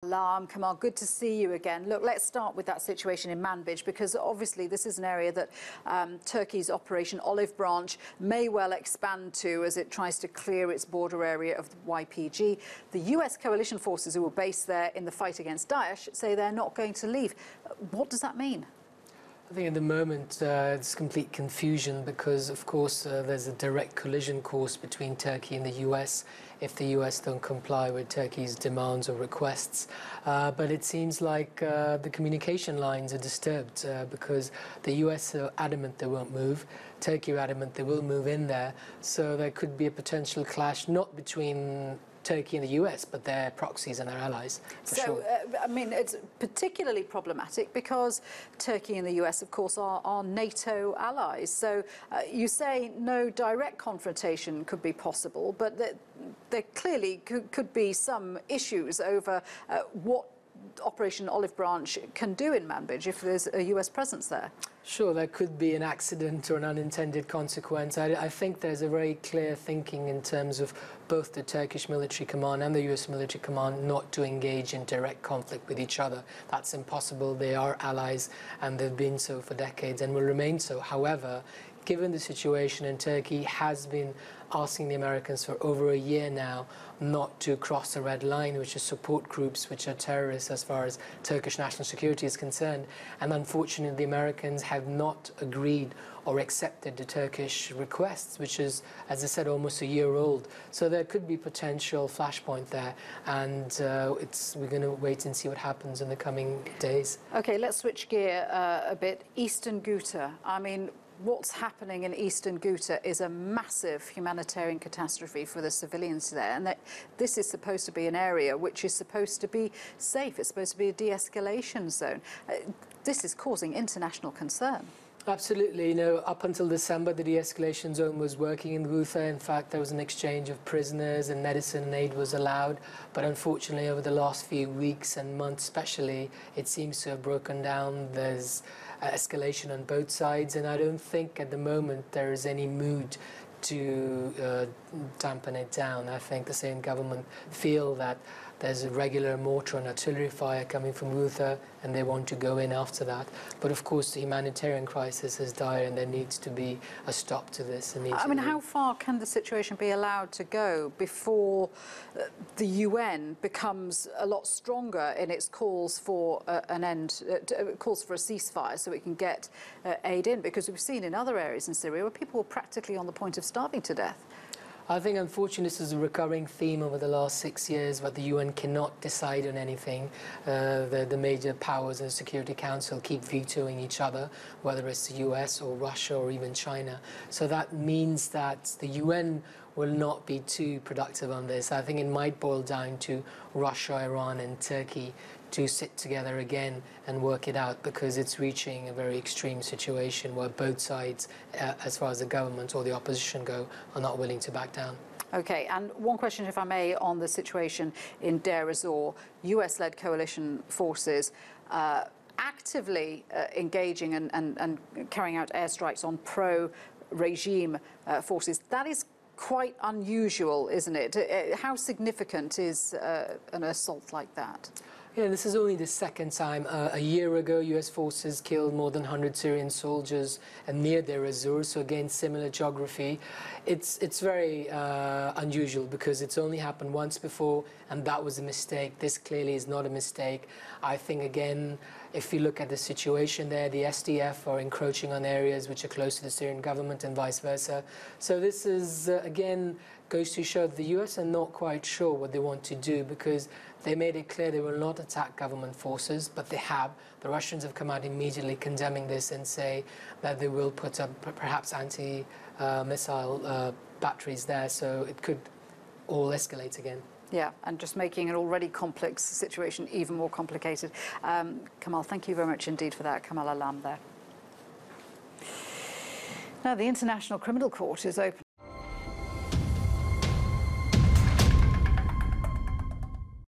Alam, Kamal, good to see you again. Look, let's start with that situation in Manbij, because obviously this is an area that Turkey's Operation Olive Branch may well expand to as it tries to clear its border area of the YPG. The US coalition forces who were based there in the fight against Daesh say they're not going to leave. What does that mean? I think at the moment it's complete confusion because, of course, there's a direct collision course between Turkey and the US if the US don't comply with Turkey's demands or requests. But it seems like the communication lines are disturbed because the US are adamant they won't move, Turkey are adamant they will move in there. So there could be a potential clash, not between Turkey and the US, but their proxies and their allies. So, I mean, it's particularly problematic because Turkey and the US, of course, are NATO allies. So you say no direct confrontation could be possible, but there clearly could be some issues over what Operation Olive Branch can do in Manbij if there's a US presence there. Sure, there could be an accident or an unintended consequence. I think there's a very clear thinking in terms of both the Turkish military command and the US military command not to engage in direct conflict with each other. That's impossible. They are allies and they've been so for decades and will remain so. However, given the situation in Turkey has been asking the Americans for over a year now not to cross the red line, which is support groups which are terrorists as far as Turkish national security is concerned. And unfortunately, the Americans have not agreed or accepted the Turkish requests, which is, as I said, almost a year old. So there could be potential flashpoint there. And we're going to wait and see what happens in the coming days. OK, let's switch gear a bit. Eastern Ghouta. I mean, what's happening in Eastern Ghouta is a massive humanitarian catastrophe for the civilians there, and that this is supposed to be an area which is supposed to be safe. It's supposed to be a de-escalation zone. This is causing international concern. Absolutely. You know, up until December, the de-escalation zone was working in Ghouta. In fact, there was an exchange of prisoners and medicine and aid was allowed. But unfortunately, over the last few weeks and months especially, it seems to have broken down. There's escalation on both sides, and I don't think at the moment there is any mood to dampen it down. I think the Syrian government feel that there's a regular mortar and artillery fire coming from Ghouta, and they want to go in after that. But of course, the humanitarian crisis is dire, and there needs to be a stop to this. I mean, how far can the situation be allowed to go before the UN becomes a lot stronger in its calls for an end, calls for a ceasefire, so it can get aid in? Because we've seen in other areas in Syria where people were practically on the point of starving to death. I think, unfortunately, this is a recurring theme over the last 6 years, but the UN cannot decide on anything. The major powers in the Security Council keep vetoing each other, whether it's the US or Russia or even China. So that means that the UN will not be too productive on this. I think it might boil down to Russia, Iran and Turkey to sit together again and work it out, because it's reaching a very extreme situation where both sides, as far as the government or the opposition go, are not willing to back down. OK, and one question, if I may, on the situation in Deir ez-Zor. US-led coalition forces actively engaging and carrying out airstrikes on pro-regime forces. That is quite unusual, isn't it? How significant is an assault like that? Yeah, this is only the second time. A year ago, US forces killed more than 100 Syrian soldiers near Deir ez-Zor, so again, similar geography. It's very unusual because it's only happened once before, and that was a mistake. This clearly is not a mistake. I think, again, if you look at the situation there, the SDF are encroaching on areas which are close to the Syrian government and vice versa. So this is, again, goes to show that the US are not quite sure what they want to do, because they made it clear they will not attack government forces, but they have. The Russians have come out immediately condemning this and say that they will put up perhaps anti-missile batteries there, so it could all escalate again. Yeah, and just making an already complex situation even more complicated. Kamal, thank you very much indeed for that. Kamal Alam there. Now, the International Criminal Court is open